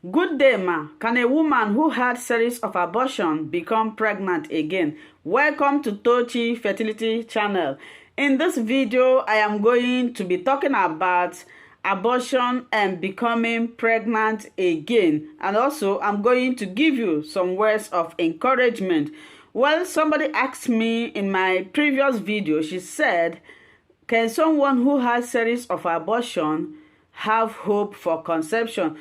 Good day, ma. Can a woman who had series of abortion become pregnant again? Welcome to Tochi Fertility Channel. In this video, I am going to be talking about abortion and becoming pregnant again. And also, I'm going to give you some words of encouragement. Well, somebody asked me in my previous video, she said, can someone who has series of abortion have hope for conception?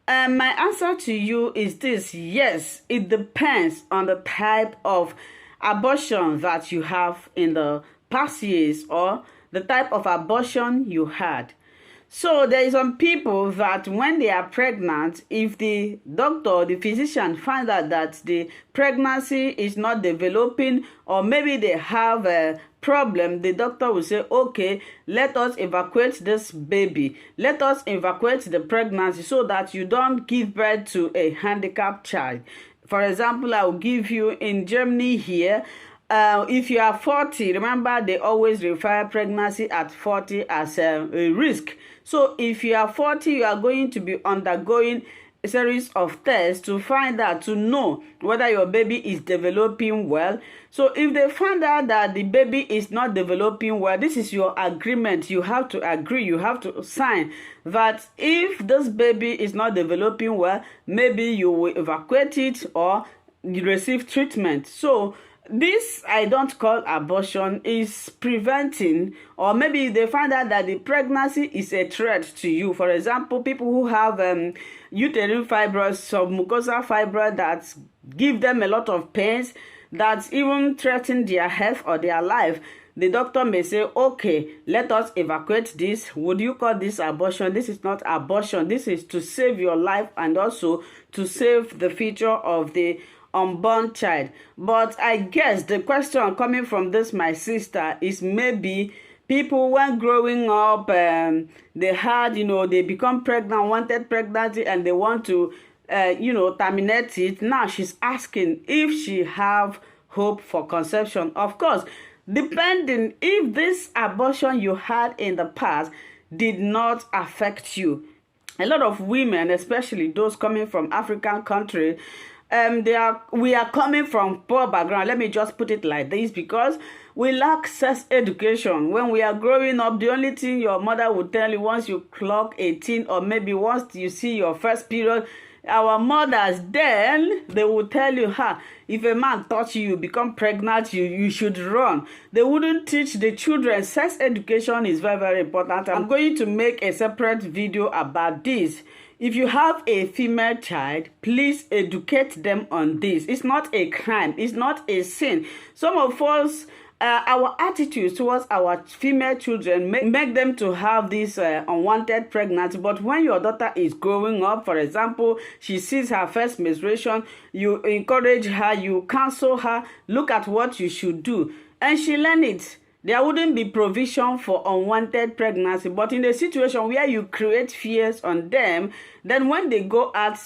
My answer to you is this: yes, it depends on the type of abortion that you have in the past years or the type of abortion you had. So there is some people that when they are pregnant, if the doctor or the physician find out that the pregnancy is not developing, or maybe they have a problem, the doctor will say, okay, let us evacuate this baby. Let us evacuate the pregnancy so that you don't give birth to a handicapped child. For example, I will give you in Germany here, if you are 40, remember they always refer pregnancy at 40 as a risk. So if you are 40, you are going to be undergoing a series of tests to find out, to know whether your baby is developing well. So if they find out that the baby is not developing well, this is your agreement. You have to agree, you have to sign that if this baby is not developing well, maybe you will evacuate it or you receive treatment. So this I don't call abortion, is preventing, or maybe they find out that the pregnancy is a threat to you. For example, people who have uterine fibroids, submucosal fibroid that give them a lot of pains, that even threaten their health or their life. The doctor may say, okay, let us evacuate this. Would you call this abortion? This is not abortion. This is to save your life and also to save the future of the unborn child. But I guess the question coming from this, my sister, is maybe people when growing up, they had, they become pregnant, wanted pregnancy, and they want to, terminate it. Now she's asking if she have hope for conception. Of course, depending if this abortion you had in the past did not affect you. A lot of women, especially those coming from African countries, we are coming from poor background. Let me just put it like this, because we lack sex education. When we are growing up, the only thing your mother would tell you once you clock 18, or maybe once you see your first period, our mothers then they will tell you, if a man touch you, become pregnant, you should run. They wouldn't teach the children. Sex education is very, very important. I'm going to make a separate video about this. If you have a female child, please educate them on this. It's not a crime. It's not a sin. Some of us, our attitudes towards our female children make them to have this unwanted pregnancy. But when your daughter is growing up, for example, she sees her first menstruation, you encourage her, you counsel her, look at what you should do, and she learns it. There wouldn't be provision for unwanted pregnancy. But in a situation where you create fears on them, then when they go out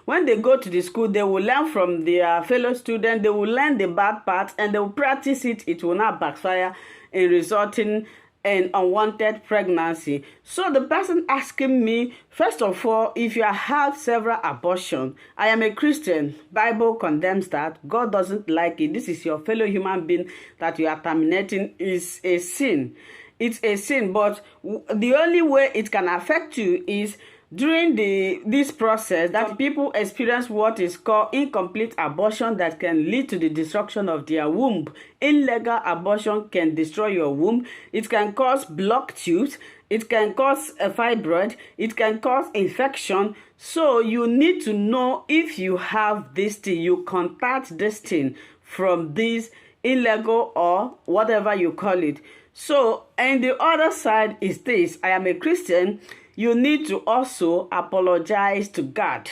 when they go to the school, they will learn from their fellow students. They will learn the bad parts and they will practice it. It will not backfire in resulting an unwanted pregnancy. So the person asking me, first of all, if you have several abortions, I am a Christian. Bible condemns that. God doesn't like it. This is your fellow human being that you are terminating. Is a sin. It's a sin, but the only way it can affect you is during this process that people experience what is called incomplete abortion that can lead to the destruction of their womb. Illegal abortion can destroy your womb. It can cause blocked tubes. It can cause a fibroid. It can cause infection. So you need to know if you have this thing. You contact this thing from this illegal or whatever you call it. So, and the other side is this: I am a Christian. You need to also apologize to God.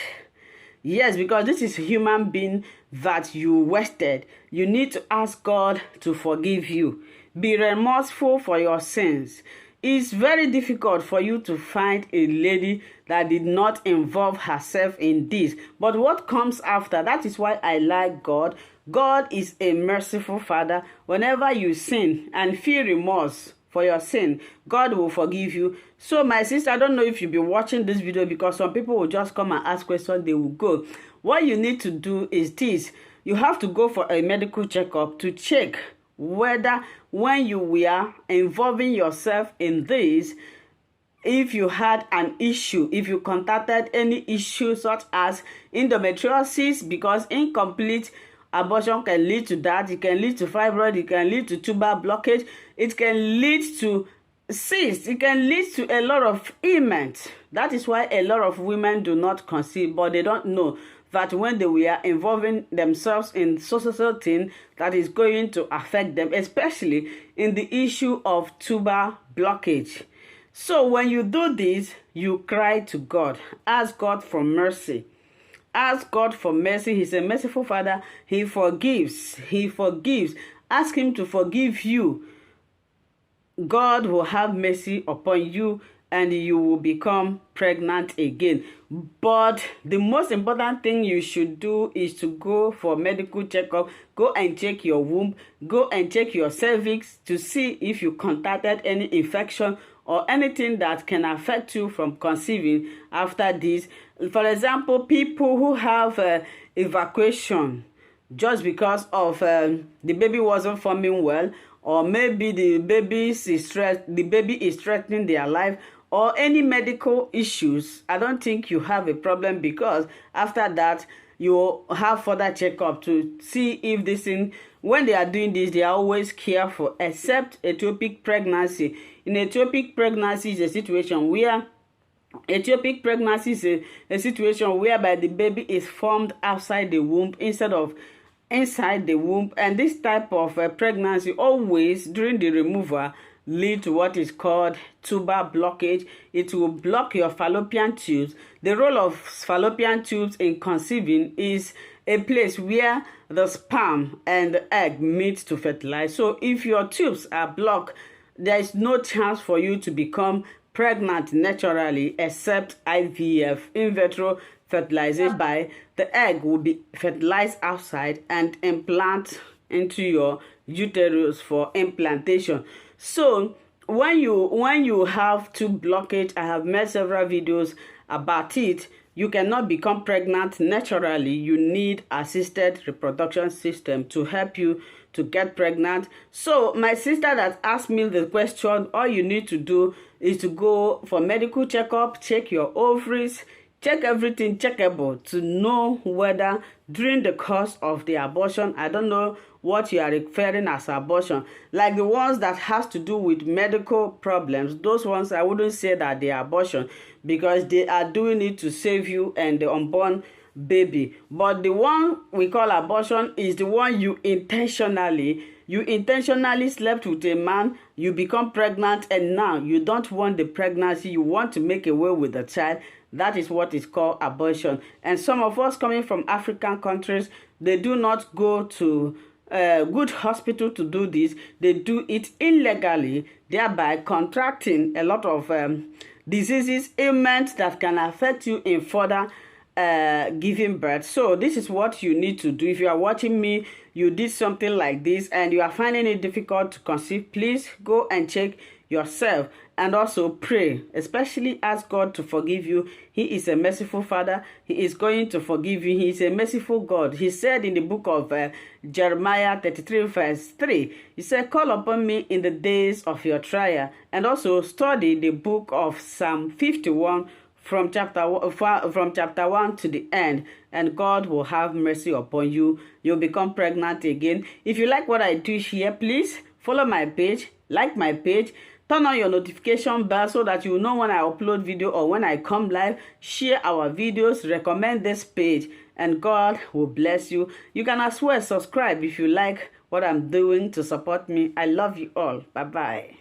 Yes, because this is a human being that you wasted. You need to ask God to forgive you. Be remorseful for your sins. It's very difficult for you to find a lady that did not involve herself in this. But what comes after, that is why I like God. God is a merciful Father. Whenever you sin and feel remorse for your sin. God will forgive you. So my sister, I don't know if you'll be watching this video, because some people will just come and ask questions, they will go. What you need to do is this. You have to go for a medical checkup to check whether when you were involving yourself in this, if you had an issue, if you contacted any issue such as endometriosis, because incomplete abortion can lead to that. It can lead to fibroid, it can lead to tubal blockage, it can lead to cysts, it can lead to a lot of ailments. That is why a lot of women do not conceive, but they don't know that when they were involving themselves in social thing that is going to affect them, especially in the issue of tubal blockage. So when you do this, you cry to God. Ask God for mercy. Ask God for mercy. He's a merciful Father. He forgives. He forgives. Ask him to forgive you. God will have mercy upon you and you will become pregnant again. But the most important thing you should do is to go for medical checkup. Go and check your womb. Go and check your cervix to see if you contacted any infection or anything that can affect you from conceiving after this. For example, people who have evacuation just because of the baby wasn't forming well, or maybe the baby is threatening their life, or any medical issues, I don't think you have a problem, because after that you have further checkup to see if this thing, when they are doing this, they are always careful, except ectopic pregnancy. In ectopic pregnancy is a situation where ectopic pregnancy is a situation whereby the baby is formed outside the womb instead of inside the womb, and this type of pregnancy always during the removal lead to what is called tubal blockage. It will block your fallopian tubes. The role of fallopian tubes in conceiving is a place where the sperm and the egg meet to fertilize. So if your tubes are blocked, there is no chance for you to become pregnant naturally except IVF, in vitro fertilization. By the egg will be fertilized outside and implant into your uterus for implantation. So when you have tube blockage, I have made several videos about it. You cannot become pregnant naturally. You need assisted reproduction system to help you to get pregnant. So my sister that asked me the question, all you need to do is to go for medical checkup, check your ovaries, check everything checkable to know whether during the course of the abortion, I don't know what you are referring as abortion, like the ones that has to do with medical problems, those ones I wouldn't say that they are abortion, because they are doing it to save you and the unborn baby. But the one we call abortion is the one you intentionally slept with a man, you become pregnant, and now you don't want the pregnancy, you want to make away with the child. That is what is called abortion. And some of us coming from African countries, they do not go to a good hospital to do this. They do it illegally, thereby contracting a lot of diseases, ailments that can affect you in further giving birth. So this is what you need to do. If you are watching me, you did something like this and you are finding it difficult to conceive, please go and check yourself and also pray. Especially ask God to forgive you. He is a merciful Father. He is going to forgive you. He is a merciful God. He said in the book of Jeremiah 33 verse 3, he said, call upon me in the days of your trial. And also study the book of Psalm 51 from chapter 1 to the end, and God will have mercy upon you. You'll become pregnant again. If you like what I do here, please follow my page, like my page, turn on your notification bell so that you will know when I upload video or when I come live. Share our videos, recommend this page, and God will bless you. You can as well subscribe if you like what I'm doing to support me. I love you all. Bye-bye.